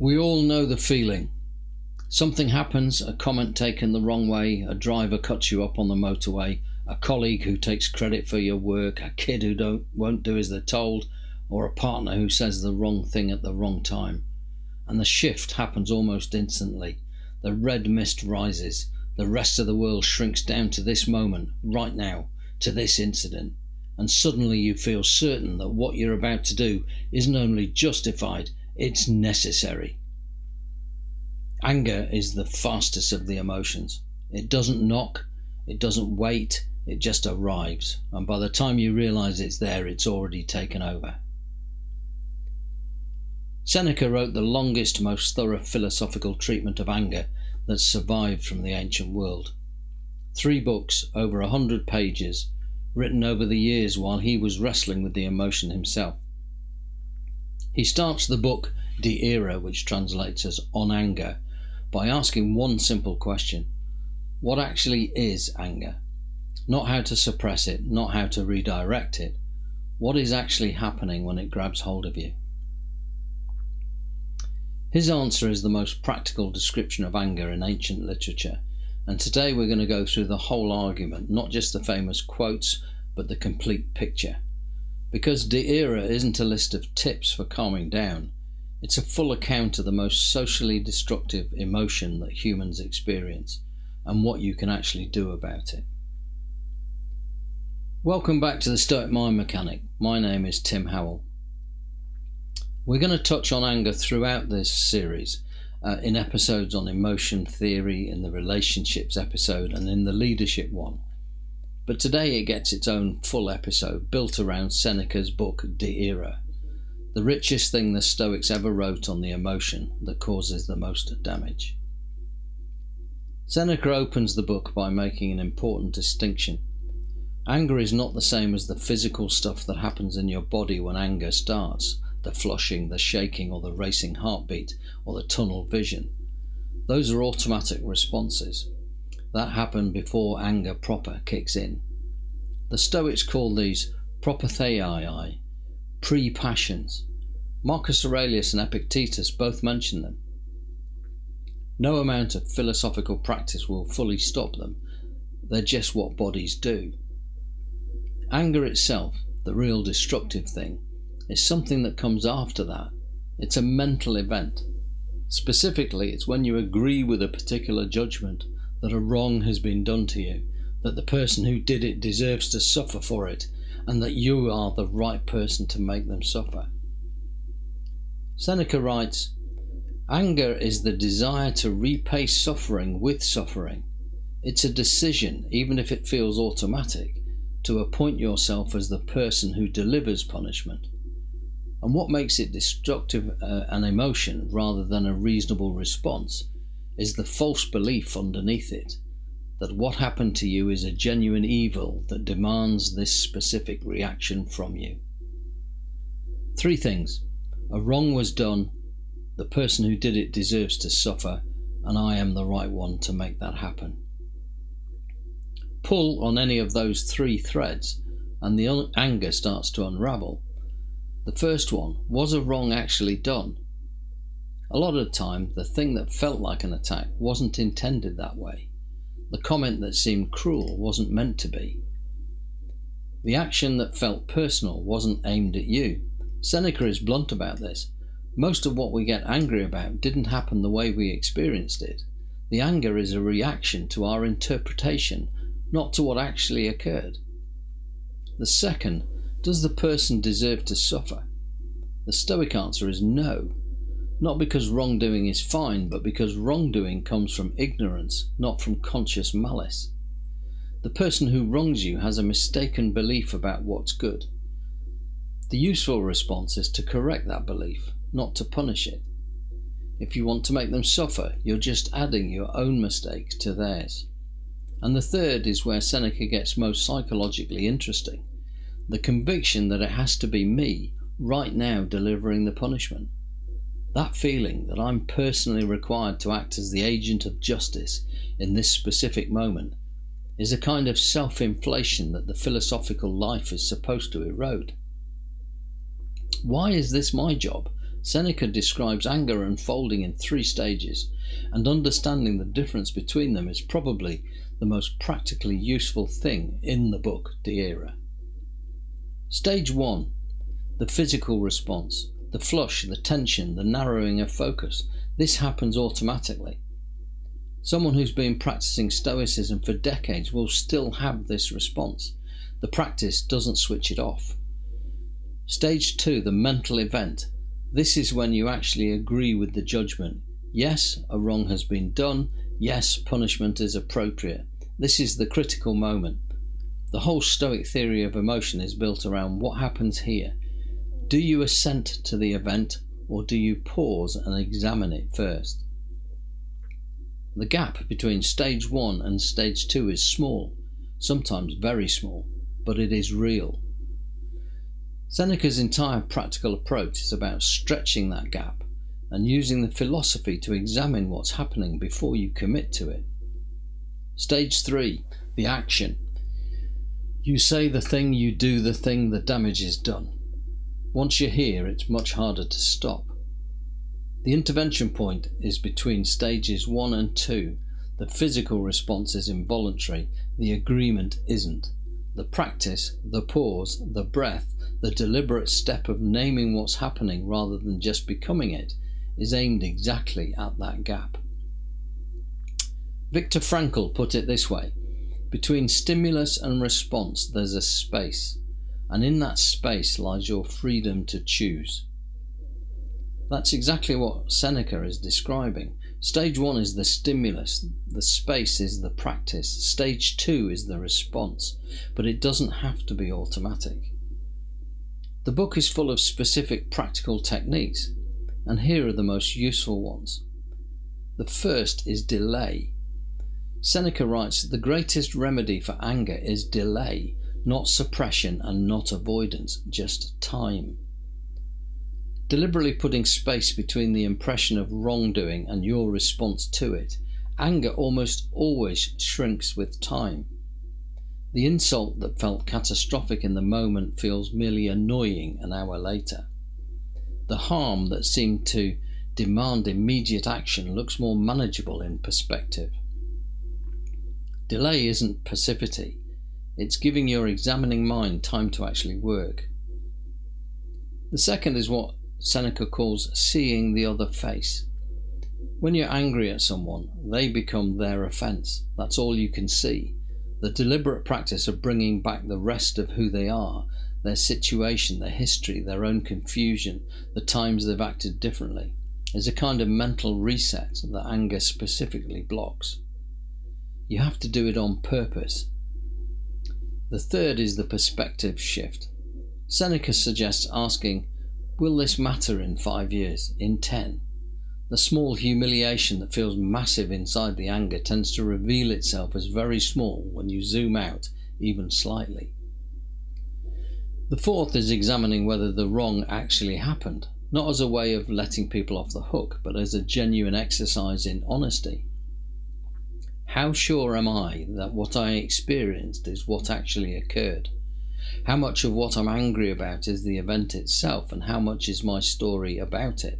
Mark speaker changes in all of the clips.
Speaker 1: We all know the feeling. Something happens, a comment taken the wrong way, a driver cuts you up on the motorway, a colleague who takes credit for your work, a kid who won't do as they're told, or a partner who says the wrong thing at the wrong time. And the shift happens almost instantly. The red mist rises. The rest of the world shrinks down to this moment, right now, to this incident. And suddenly you feel certain that what you're about to do isn't only justified, it's necessary. Anger is the fastest of the emotions. It doesn't knock, it doesn't wait, it just arrives. And by the time you realise it's there, it's already taken over. Seneca wrote the longest, most thorough philosophical treatment of anger that's survived from the ancient world. 3 books, over 100 pages, written over the years while he was wrestling with the emotion himself. He starts the book De Ira, which translates as On Anger, by asking one simple question: what actually is anger? Not how to suppress it, not how to redirect it. What is actually happening when it grabs hold of you? His answer is the most practical description of anger in ancient literature, and today we're going to go through the whole argument, not just the famous quotes, but the complete picture. Because De Ira isn't a list of tips for calming down, it's a full account of the most socially destructive emotion that humans experience, and what you can actually do about it. Welcome back to the Stoic Mind Mechanic. My name is Tim Howell. We're going to touch on anger throughout this series, in episodes on emotion theory, in the relationships episode, and in the leadership one. But today it gets its own full episode built around Seneca's book De Ira, the richest thing the Stoics ever wrote on the emotion that causes the most damage. Seneca opens the book by making an important distinction. Anger is not the same as the physical stuff that happens in your body when anger starts. The flushing, the shaking, or the racing heartbeat, or the tunnel vision. Those are automatic responses. That happen before anger proper kicks in. The Stoics call these propatheiai, pre-passions. Marcus Aurelius and Epictetus both mention them. No amount of philosophical practice will fully stop them. They're just what bodies do. Anger itself, the real destructive thing, it's something that comes after that. It's a mental event. Specifically, it's when you agree with a particular judgment that a wrong has been done to you, that the person who did it deserves to suffer for it, and that you are the right person to make them suffer. Seneca writes, anger is the desire to repay suffering with suffering. It's a decision, even if it feels automatic, to appoint yourself as the person who delivers punishment. And what makes it destructive an emotion rather than a reasonable response is the false belief underneath it, that what happened to you is a genuine evil that demands this specific reaction from you. 3 things. A wrong was done, the person who did it deserves to suffer, and I am the right one to make that happen. Pull on any of those 3 threads and the anger starts to unravel. The first one, was a wrong actually done? A lot of the time, the thing that felt like an attack wasn't intended that way. The comment that seemed cruel wasn't meant to be. The action that felt personal wasn't aimed at you. Seneca is blunt about this. Most of what we get angry about didn't happen the way we experienced it. The anger is a reaction to our interpretation, not to what actually occurred. The second, does the person deserve to suffer? The Stoic answer is no. Not because wrongdoing is fine, but because wrongdoing comes from ignorance, not from conscious malice. The person who wrongs you has a mistaken belief about what's good. The useful response is to correct that belief, not to punish it. If you want to make them suffer, you're just adding your own mistake to theirs. And the third is where Seneca gets most psychologically interesting. The conviction that it has to be me, right now, delivering the punishment. That feeling that I'm personally required to act as the agent of justice in this specific moment is a kind of self-inflation that the philosophical life is supposed to erode. Why is this my job? Seneca describes anger unfolding in 3 stages, and understanding the difference between them is probably the most practically useful thing in the book De Ira. Stage 1. The physical response. The flush, the tension, the narrowing of focus. This happens automatically. Someone who's been practicing Stoicism for decades will still have this response. The practice doesn't switch it off. Stage 2, the mental event. This is when you actually agree with the judgment. Yes, a wrong has been done. Yes, punishment is appropriate. This is the critical moment. The whole Stoic theory of emotion is built around what happens here. Do you assent to the event, or do you pause and examine it first? The gap between stage 1 and stage 2 is small, sometimes very small, but it is real. Seneca's entire practical approach is about stretching that gap and using the philosophy to examine what's happening before you commit to it. Stage 3, the action. You say the thing, you do the thing, the damage is done. Once you're here, it's much harder to stop. The intervention point is between stages 1 and 2. The physical response is involuntary, the agreement isn't. The practice, the pause, the breath, the deliberate step of naming what's happening rather than just becoming it, is aimed exactly at that gap. Viktor Frankl put it this way: between stimulus and response there's a space, and in that space lies your freedom to choose. That's exactly what Seneca is describing. Stage 1 is the stimulus, the space is the practice. Stage 2 is the response, but it doesn't have to be automatic. The book is full of specific practical techniques, and here are the most useful ones. The first is delay. Seneca writes, the greatest remedy for anger is delay, not suppression and not avoidance, just time. Deliberately putting space between the impression of wrongdoing and your response to it. Anger almost always shrinks with time. The insult that felt catastrophic in the moment feels merely annoying an hour later. The harm that seemed to demand immediate action looks more manageable in perspective. Delay isn't passivity. It's giving your examining mind time to actually work. The second is what Seneca calls seeing the other face. When you're angry at someone, they become their offence. That's all you can see. The deliberate practice of bringing back the rest of who they are, their situation, their history, their own confusion, the times they've acted differently, is a kind of mental reset that anger specifically blocks. You have to do it on purpose. The third is the perspective shift. Seneca suggests asking, will this matter in 5 years, in 10? The small humiliation that feels massive inside the anger tends to reveal itself as very small when you zoom out even slightly. The fourth is examining whether the wrong actually happened, not as a way of letting people off the hook, but as a genuine exercise in honesty. How sure am I that what I experienced is what actually occurred? How much of what I'm angry about is the event itself, and how much is my story about it?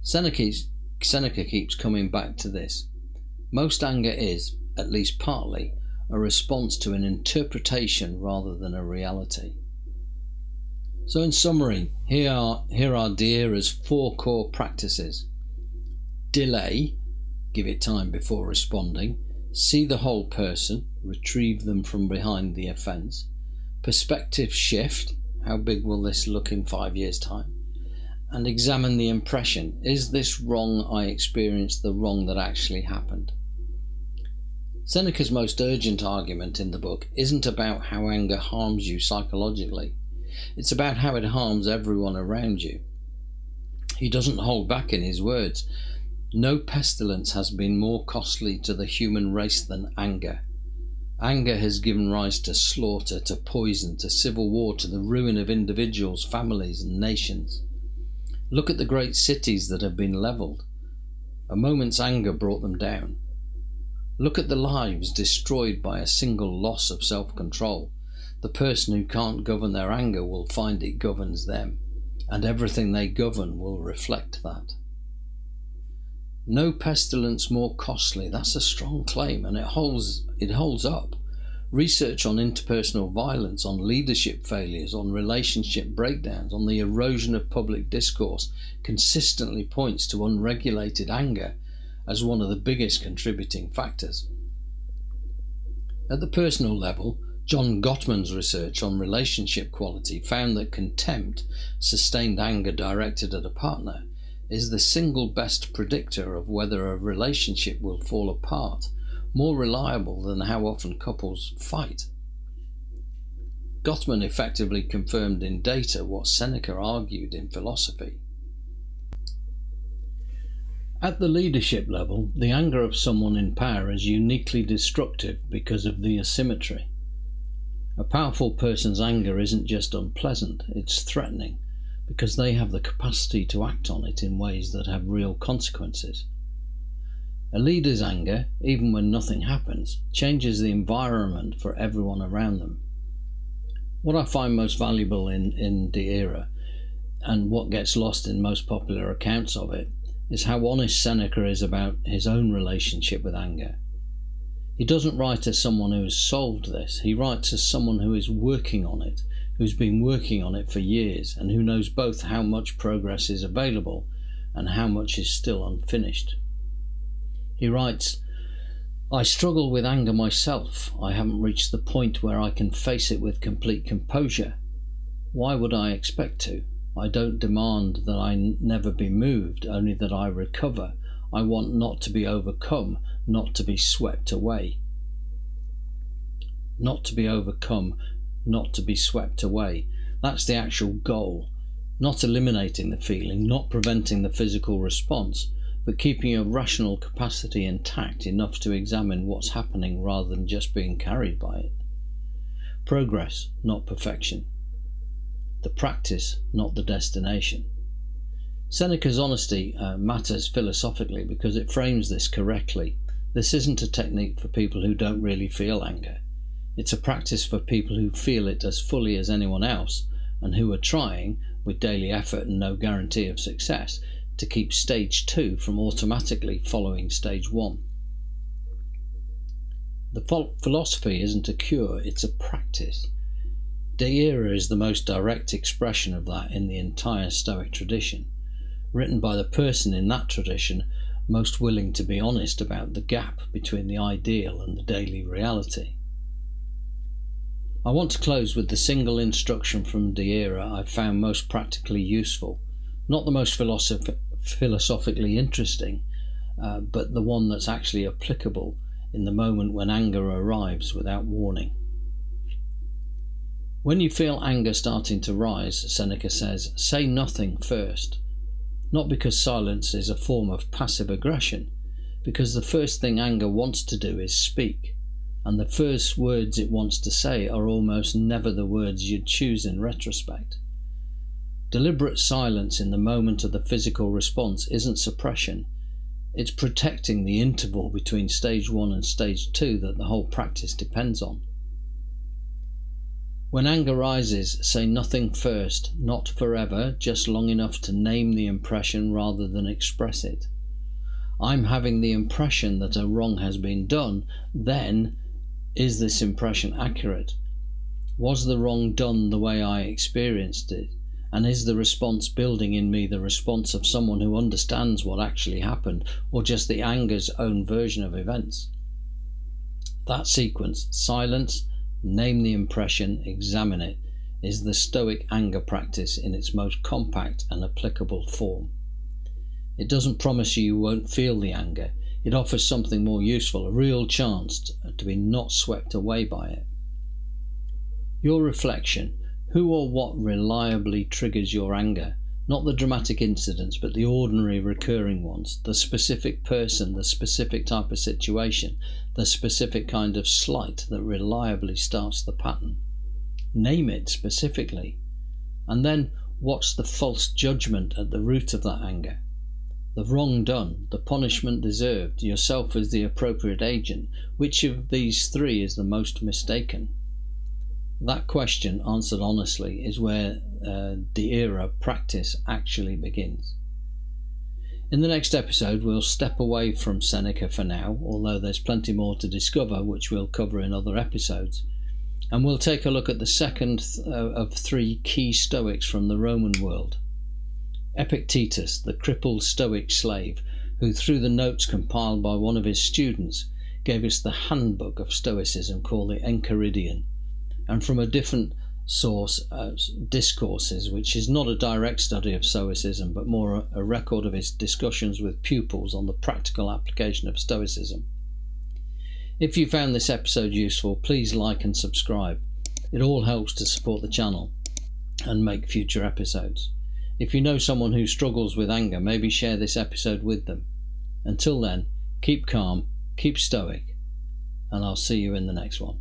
Speaker 1: Seneca keeps coming back to this. Most anger is, at least partly, a response to an interpretation rather than a reality. So in summary, here are De Ira's 4 core practices. Delay, give it time before responding. See the whole person, retrieve them from behind the offence. Perspective shift, how big will this look in 5 years' time? And examine the impression, is this wrong I experienced the wrong that actually happened? Seneca's most urgent argument in the book isn't about how anger harms you psychologically. It's about how it harms everyone around you. He doesn't hold back in his words. No pestilence has been more costly to the human race than anger. Anger has given rise to slaughter, to poison, to civil war, to the ruin of individuals, families, and nations. Look at the great cities that have been levelled. A moment's anger brought them down. Look at the lives destroyed by a single loss of self-control. The person who can't govern their anger will find it governs them. and everything they govern will reflect that. No pestilence more costly. That's a strong claim, and it holds up. Research on interpersonal violence, on leadership failures, on relationship breakdowns, on the erosion of public discourse consistently points to unregulated anger as one of the biggest contributing factors. At the personal level, John Gottman's research on relationship quality found that contempt, sustained anger directed at a partner, is the single best predictor of whether a relationship will fall apart, more reliable than how often couples fight. Gottman effectively confirmed in data what Seneca argued in philosophy. At the leadership level, the anger of someone in power is uniquely destructive because of the asymmetry. A powerful person's anger isn't just unpleasant, it's threatening, because they have the capacity to act on it in ways that have real consequences. A leader's anger, even when nothing happens, changes the environment for everyone around them. What I find most valuable in De Ira, and what gets lost in most popular accounts of it, is how honest Seneca is about his own relationship with anger. He doesn't write as someone who has solved this, he writes as someone who is working on it, who's been working on it for years, and who knows both how much progress is available and how much is still unfinished. He writes, "I struggle with anger myself. I haven't reached the point where I can face it with complete composure. Why would I expect to? I don't demand that I never be moved, only that I recover. I want not to be overcome, not to be swept away." Not to be overcome, not to be swept away. That's the actual goal. Not eliminating the feeling, not preventing the physical response, but keeping a rational capacity intact enough to examine what's happening rather than just being carried by it. Progress, not perfection. The practice, not the destination. Seneca's honesty matters philosophically because it frames this correctly. This isn't a technique for people who don't really feel anger. It's a practice for people who feel it as fully as anyone else and who are trying, with daily effort and no guarantee of success, to keep stage 2 from automatically following stage 1. The philosophy isn't a cure, it's a practice. De Ira is the most direct expression of that in the entire Stoic tradition, written by the person in that tradition most willing to be honest about the gap between the ideal and the daily reality. I want to close with the single instruction from De Ira I found most practically useful, not the most philosophically interesting, but the one that's actually applicable in the moment when anger arrives without warning. When you feel anger starting to rise, Seneca says, say nothing first. Not because silence is a form of passive aggression, because the first thing anger wants to do is speak, and the first words it wants to say are almost never the words you'd choose in retrospect. Deliberate silence in the moment of the physical response isn't suppression, it's protecting the interval between stage 1 and stage 2 that the whole practice depends on. When anger rises, say nothing first, not forever, just long enough to name the impression rather than express it. I'm having the impression that a wrong has been done, then, is this impression accurate? Was the wrong done the way I experienced it? And is the response building in me the response of someone who understands what actually happened, or just the anger's own version of events? That sequence, silence, name the impression, examine it, is the Stoic anger practice in its most compact and applicable form. It doesn't promise you won't feel the anger, it offers something more useful, a real chance to be not swept away by it. Your reflection, who or what reliably triggers your anger? Not the dramatic incidents, but the ordinary recurring ones, the specific person, the specific type of situation, the specific kind of slight that reliably starts the pattern. Name it specifically. And then, what's the false judgment at the root of that anger? The wrong done, the punishment deserved, yourself as the appropriate agent. Which of these three is the most mistaken? That question, answered honestly, is where the era practice actually begins. In the next episode, we'll step away from Seneca for now, although there's plenty more to discover, which we'll cover in other episodes. And we'll take a look at the second of three key Stoics from the Roman world. Epictetus, the crippled Stoic slave, who through the notes compiled by one of his students gave us the handbook of Stoicism called the Enchiridion, and from a different source, Discourses, which is not a direct study of Stoicism but more a record of his discussions with pupils on the practical application of Stoicism. If you found this episode useful, please like and subscribe. It all helps to support the channel and make future episodes. If you know someone who struggles with anger, maybe share this episode with them. Until then, keep calm, keep stoic, and I'll see you in the next one.